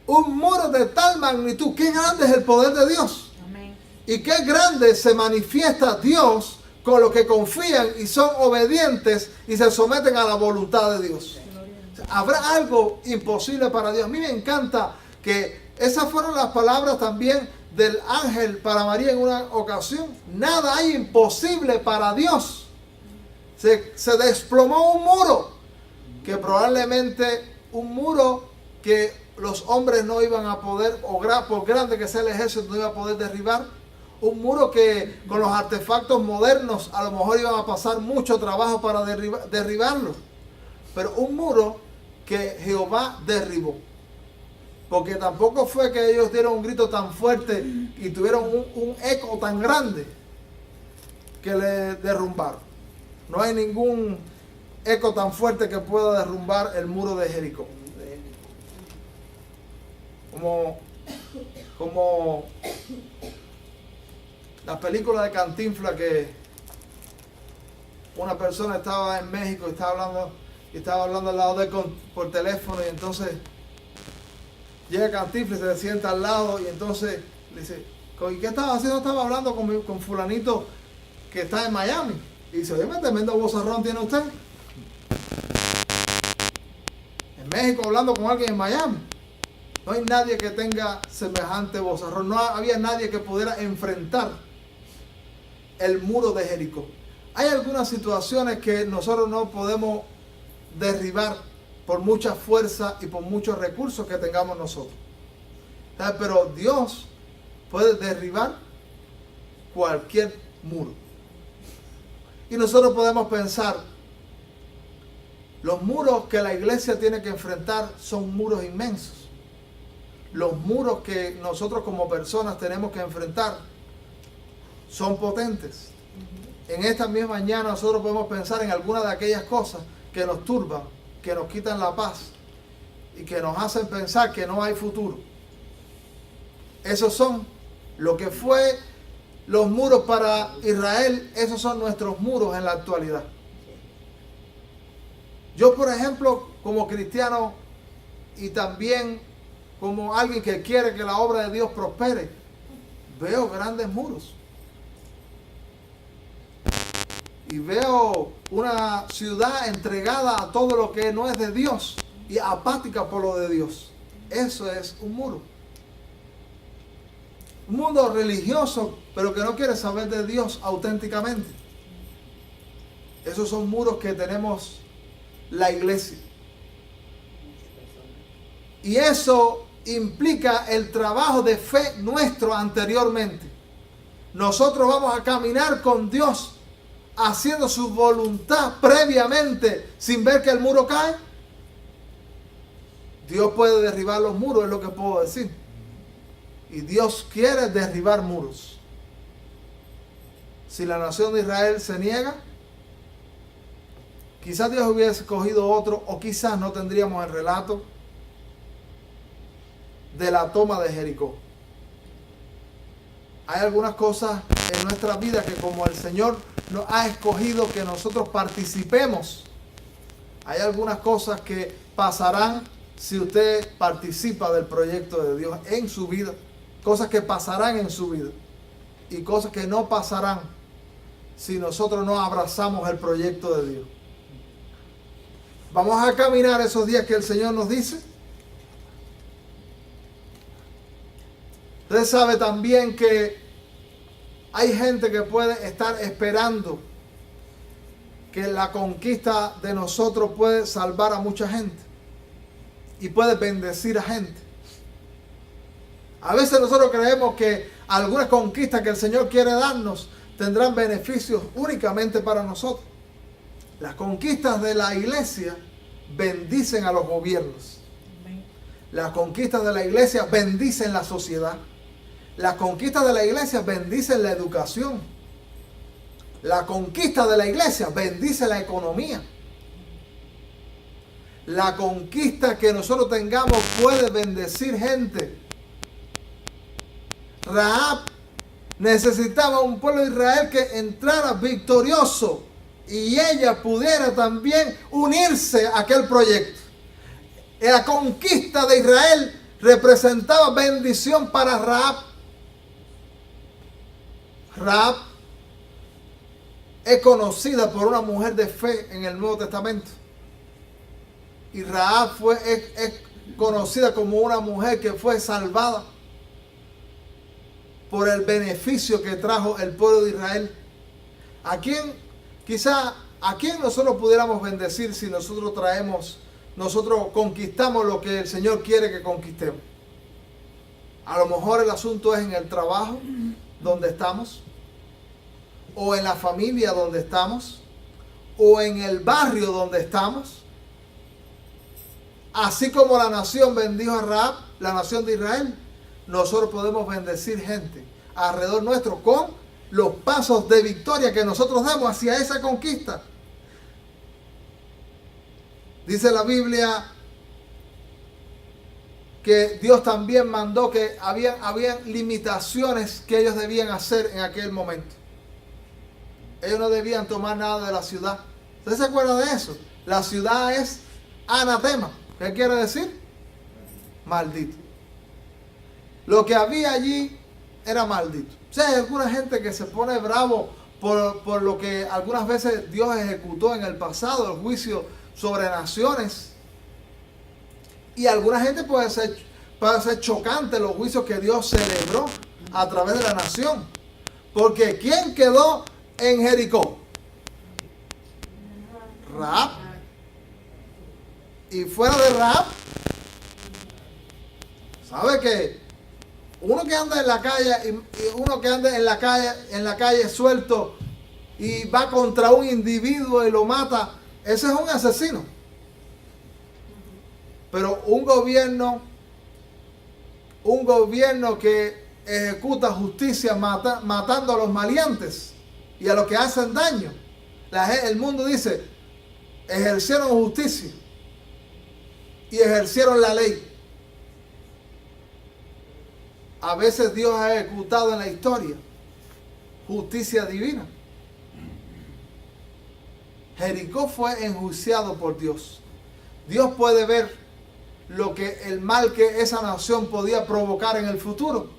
Un muro de tal magnitud. Qué grande es el poder de Dios. Amén. Y qué grande se manifiesta Dios con los que confían y son obedientes y se someten a la voluntad de Dios. ¿Habrá algo imposible para Dios? A mí me encanta que esas fueron las palabras también del ángel para María en una ocasión. Nada hay imposible para Dios. Se desplomó un muro, que probablemente un muro que los hombres no iban a poder, o por grande que sea el ejército, no iba a poder derribar. Un muro que con los artefactos modernos a lo mejor iban a pasar mucho trabajo para derribarlo. Pero un muro que Jehová derribó. Porque tampoco fue que ellos dieron un grito tan fuerte y tuvieron un eco tan grande que le derrumbaron. No hay ningún eco tan fuerte que pueda derrumbar el muro de Jericó. Como la película de Cantinflas, que una persona estaba en México y estaba hablando al lado de él por teléfono, y entonces llega Cantinflas y se sienta al lado y entonces le dice, ¿y qué estaba haciendo? Estaba hablando con fulanito que está en Miami. Y dice, oye, tremendo vozarrón tiene usted. En México hablando con alguien en Miami. No hay nadie que tenga semejante vozarrón. No había nadie que pudiera enfrentar el muro de Jericó. Hay algunas situaciones que nosotros no podemos derribar por mucha fuerza y por muchos recursos que tengamos nosotros. Pero Dios puede derribar cualquier muro. Y nosotros podemos pensar, los muros que la iglesia tiene que enfrentar son muros inmensos. Los muros que nosotros como personas tenemos que enfrentar son potentes. En esta misma mañana nosotros podemos pensar en algunas de aquellas cosas que nos turban, que nos quitan la paz y que nos hacen pensar que no hay futuro. Esos son lo que fue los muros para Israel, esos son nuestros muros en la actualidad. Yo, por ejemplo, como cristiano y también como alguien que quiere que la obra de Dios prospere, veo grandes muros. Y veo una ciudad entregada a todo lo que no es de Dios y apática por lo de Dios. Eso es un muro. Un mundo religioso, pero que no quiere saber de Dios auténticamente. Esos son muros que tenemos la iglesia. Y eso implica el trabajo de fe nuestro anteriormente. Nosotros vamos a caminar con Dios haciendo su voluntad previamente sin ver que el muro cae. Dios puede derribar los muros, es lo que puedo decir. Y Dios quiere derribar muros. Si la nación de Israel se niega, quizás Dios hubiese escogido otro, o quizás no tendríamos el relato de la toma de Jericó. Hay algunas cosas en nuestra vida que, como el Señor nos ha escogido que nosotros participemos, hay algunas cosas que pasarán si usted participa del proyecto de Dios en su vida. Cosas que pasarán en su vida y cosas que no pasarán si nosotros no abrazamos el proyecto de Dios. Vamos a caminar esos días que el Señor nos dice. Usted sabe también que hay gente que puede estar esperando que la conquista de nosotros puede salvar a mucha gente y puede bendecir a gente. A veces nosotros creemos que algunas conquistas que el Señor quiere darnos tendrán beneficios únicamente para nosotros. Las conquistas de la iglesia bendicen a los gobiernos. Las conquistas de la iglesia bendicen la sociedad. Las conquistas de la iglesia bendicen la educación. La conquista de la iglesia bendice la economía. La conquista que nosotros tengamos puede bendecir gente. Rahab necesitaba un pueblo de Israel que entrara victorioso y ella pudiera también unirse a aquel proyecto. La conquista de Israel representaba bendición para Rahab. Rahab es conocida por una mujer de fe en el Nuevo Testamento. Y Rahab es conocida como una mujer que fue salvada por el beneficio que trajo el pueblo de Israel. ¿A quién nosotros pudiéramos bendecir si nosotros conquistamos lo que el Señor quiere que conquistemos? A lo mejor el asunto es en el trabajo donde estamos, o en la familia donde estamos, o en el barrio donde estamos. Así como la nación bendijo a Rahab, la nación de Israel, nosotros podemos bendecir gente alrededor nuestro con los pasos de victoria que nosotros demos hacia esa conquista. Dice la Biblia que Dios también mandó que habían limitaciones que ellos debían hacer en aquel momento. Ellos no debían tomar nada de la ciudad. ¿Usted se acuerda de eso? La ciudad es anatema. ¿Qué quiere decir? Maldito. Lo que había allí era maldito. O sea, hay alguna gente que se pone bravo por lo que algunas veces Dios ejecutó en el pasado, el juicio sobre naciones. Y alguna gente puede ser chocante los juicios que Dios celebró a través de la nación. Porque ¿quién quedó en Jericó? Rahab. Y fuera de Rahab, ¿sabe qué? Uno que anda en la calle y uno que anda en la calle suelto y va contra un individuo y lo mata, ese es un asesino. Pero un gobierno que ejecuta justicia matando a los maleantes y a los que hacen daño, el mundo dice, ejercieron justicia. y ejercieron la ley. A veces Dios ha ejecutado en la historia justicia divina. Jericó fue enjuiciado por Dios. Dios puede ver el mal que esa nación podía provocar en el futuro.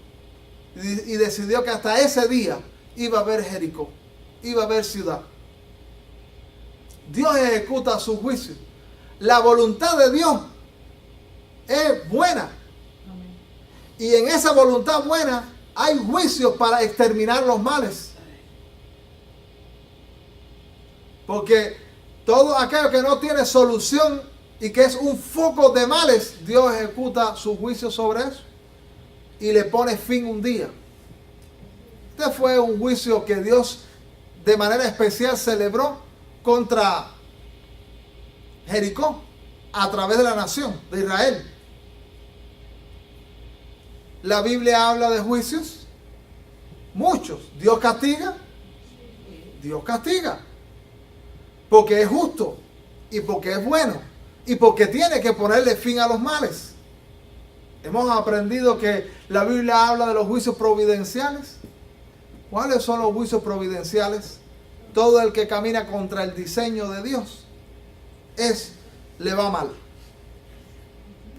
Y decidió que hasta ese día iba a haber Jericó, iba a haber ciudad. Dios ejecuta su juicio. La voluntad de Dios es buena. Y en esa voluntad buena hay juicios para exterminar los males. Porque todo aquello que no tiene solución y que es un foco de males, Dios ejecuta su juicio sobre eso y le pone fin un día. Este fue un juicio que Dios de manera especial celebró contra Jericó a través de la nación de Israel. La Biblia habla de juicios, muchos. Dios castiga, porque es justo y porque es bueno y porque tiene que ponerle fin a los males. Hemos aprendido que la Biblia habla de los juicios providenciales. ¿Cuáles son los juicios providenciales? Todo el que camina contra el diseño de Dios le va mal.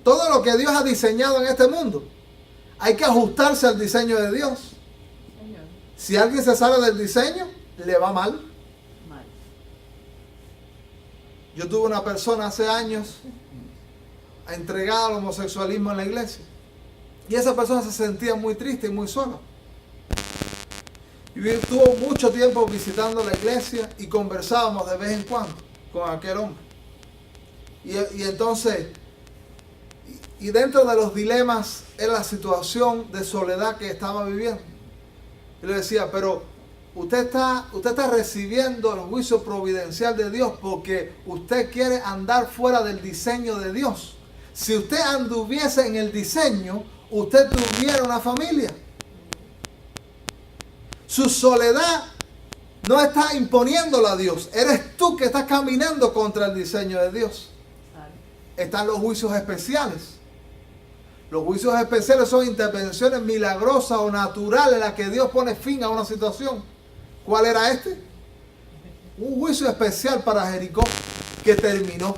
Todo lo que Dios ha diseñado en este mundo, hay que ajustarse al diseño de Dios. Si alguien se sale del diseño, le va mal. Yo tuve una persona hace años entregada al homosexualismo en la iglesia. Y esa persona se sentía muy triste y muy sola. Y estuvo mucho tiempo visitando la iglesia y conversábamos de vez en cuando con aquel hombre. Y entonces, y dentro de los dilemas era la situación de soledad que estaba viviendo. Y le decía, pero usted está recibiendo el juicio providencial de Dios porque usted quiere andar fuera del diseño de Dios. Si usted anduviese en el diseño, usted tuviera una familia. Su soledad no está imponiéndola a Dios. Eres tú que estás caminando contra el diseño de Dios. Están los juicios especiales. Los juicios especiales son intervenciones milagrosas o naturales en las que Dios pone fin a una situación. ¿Cuál era este? Un juicio especial para Jericó que terminó.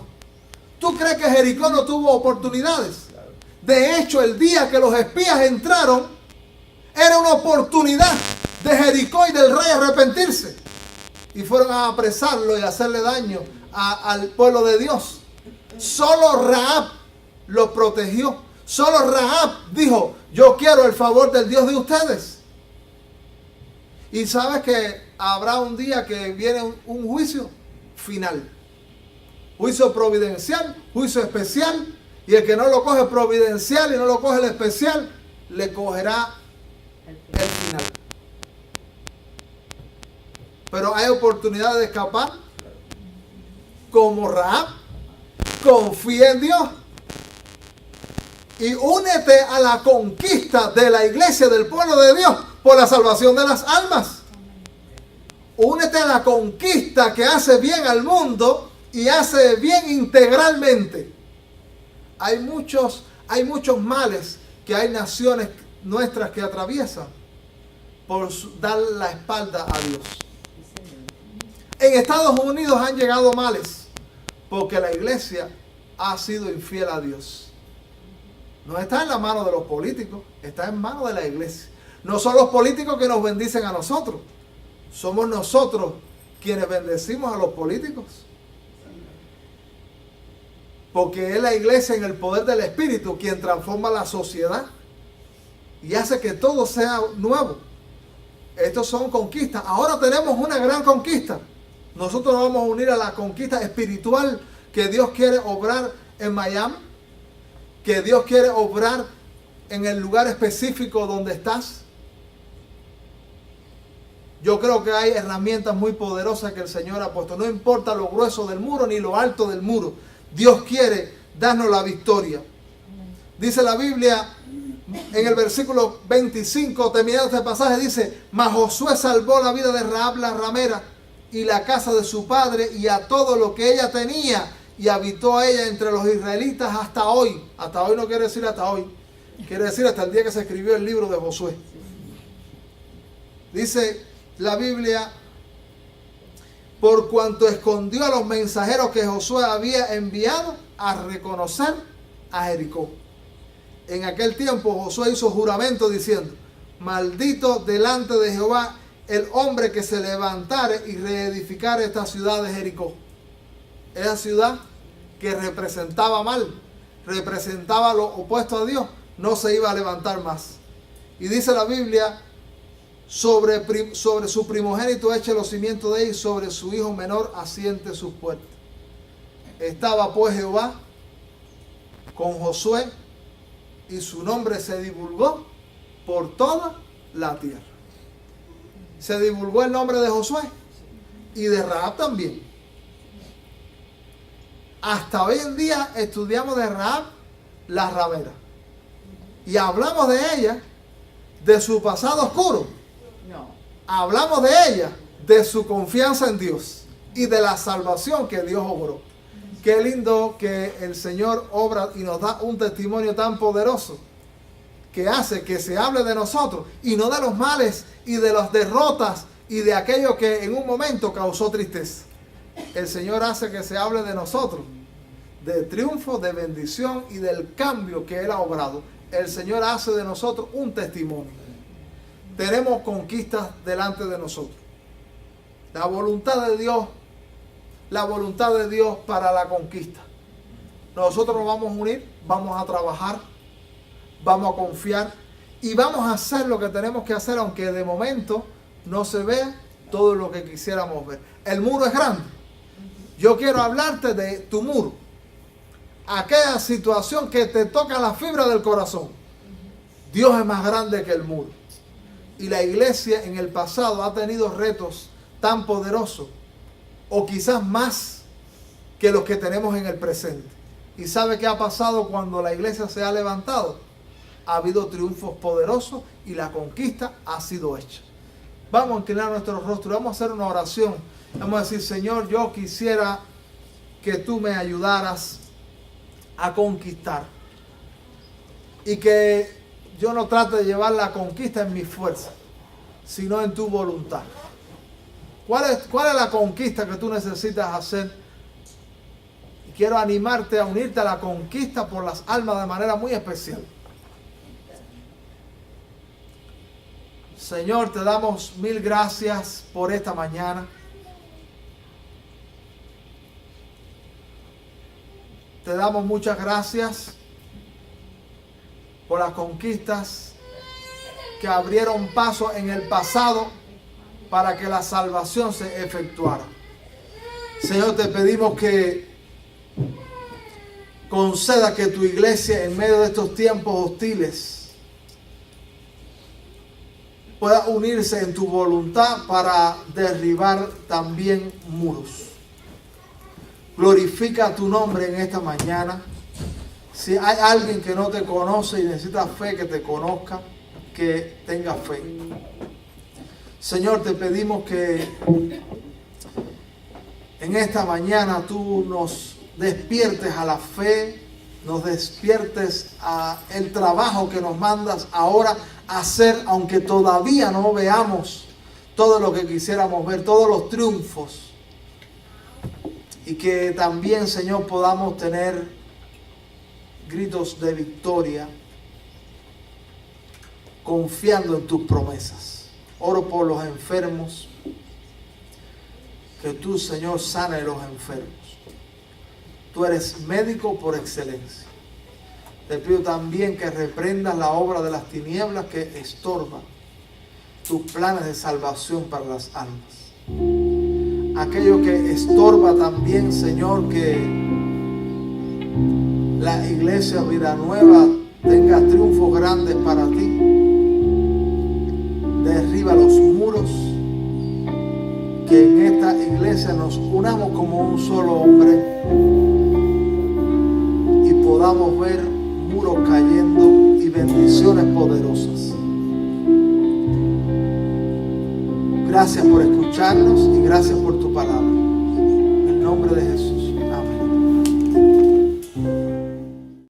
¿Tú crees que Jericó no tuvo oportunidades? De hecho, el día que los espías entraron, era una oportunidad de Jericó y del rey arrepentirse. Y fueron a apresarlo y a hacerle daño al pueblo de Dios. Solo Rahab lo protegió. Solo Rahab dijo, yo quiero el favor del Dios de ustedes. Y sabes que habrá un día que viene un juicio final. Juicio providencial, juicio especial. Y el que no lo coge providencial y no lo coge el especial, le cogerá el final. Pero hay oportunidad de escapar. Como Rahab, confía en Dios. Y únete a la conquista de la iglesia, del pueblo de Dios, por la salvación de las almas. Únete a la conquista que hace bien al mundo y hace bien integralmente. Hay muchos males que hay naciones nuestras que atraviesan por dar la espalda a Dios. En Estados Unidos han llegado males porque la iglesia ha sido infiel a Dios. No está en la mano de los políticos, está en manos de la iglesia. No son los políticos que nos bendicen a nosotros. Somos nosotros quienes bendecimos a los políticos. Porque es la iglesia en el poder del Espíritu quien transforma la sociedad y hace que todo sea nuevo. Estos son conquistas. Ahora tenemos una gran conquista. Nosotros nos vamos a unir a la conquista espiritual que Dios quiere obrar en Miami, que Dios quiere obrar en el lugar específico donde estás. Yo creo que hay herramientas muy poderosas que el Señor ha puesto. No importa lo grueso del muro ni lo alto del muro. Dios quiere darnos la victoria. Dice la Biblia en el versículo 25, terminando este pasaje, dice: mas Josué salvó la vida de Rahab la ramera y la casa de su padre y a todo lo que ella tenía, y habitó ella entre los israelitas hasta hoy. Hasta hoy no quiere decir hasta hoy, quiere decir hasta el día que se escribió el libro de Josué. Dice la Biblia, por cuanto escondió a los mensajeros que Josué había enviado a reconocer a Jericó. En aquel tiempo Josué hizo juramento diciendo, maldito delante de Jehová el hombre que se levantare y reedificare esta ciudad de Jericó. Esa ciudad que representaba mal, representaba lo opuesto a Dios, no se iba a levantar más. Y dice la Biblia, sobre su primogénito eche los cimientos de ella y sobre su hijo menor asiente sus puertas. Estaba pues Jehová con Josué y su nombre se divulgó por toda la tierra. Se divulgó el nombre de Josué y de Rahab también. Hasta hoy en día estudiamos de Rahab la ramera y hablamos de ella, de su pasado oscuro. No. Hablamos de ella, de su confianza en Dios y de la salvación que Dios obró. Qué lindo que el Señor obra y nos da un testimonio tan poderoso que hace que se hable de nosotros y no de los males y de las derrotas y de aquello que en un momento causó tristeza. El Señor hace que se hable de nosotros, de triunfo, de bendición y del cambio que Él ha obrado. El Señor hace de nosotros un testimonio. Tenemos conquistas delante de nosotros. La voluntad de Dios para la conquista. Nosotros nos vamos a unir, vamos a trabajar, vamos a confiar y vamos a hacer lo que tenemos que hacer, aunque de momento no se vea todo lo que quisiéramos ver. El muro es grande. Yo quiero hablarte de tu muro. Aquella situación que te toca la fibra del corazón. Dios es más grande que el muro. Y la iglesia en el pasado ha tenido retos tan poderosos, o quizás más que los que tenemos en el presente. ¿Y sabe qué ha pasado cuando la iglesia se ha levantado? Ha habido triunfos poderosos y la conquista ha sido hecha. Vamos a inclinar nuestro rostro, vamos a hacer una oración. Vamos a decir, Señor, yo quisiera que tú me ayudaras a conquistar. Y que yo no trate de llevar la conquista en mi fuerza, sino en tu voluntad. ¿Cuál es la conquista que tú necesitas hacer? Y quiero animarte a unirte a la conquista por las almas de manera muy especial. Señor, te damos mil gracias por esta mañana. Te damos muchas gracias por las conquistas que abrieron paso en el pasado para que la salvación se efectuara. Señor, te pedimos que conceda que tu iglesia en medio de estos tiempos hostiles pueda unirse en tu voluntad para derribar también muros. Glorifica tu nombre en esta mañana. Si hay alguien que no te conoce y necesita fe, que te conozca, que tenga fe. Señor, te pedimos que en esta mañana tú nos despiertes a la fe, nos despiertes a el trabajo que nos mandas ahora a hacer, aunque todavía no veamos todo lo que quisiéramos ver, todos los triunfos. Y que también, Señor, podamos tener gritos de victoria, confiando en tus promesas. Oro por los enfermos, que tú, Señor, sane los enfermos. Tú eres médico por excelencia. Te pido también que reprendas la obra de las tinieblas que estorban tus planes de salvación para las almas. Aquello que estorba también, Señor, que la iglesia Vida Nueva tenga triunfos grandes para ti. Derriba los muros, que en esta iglesia nos unamos como un solo hombre y podamos ver muros cayendo y bendiciones poderosas. Gracias por escucharnos y gracias por tu palabra.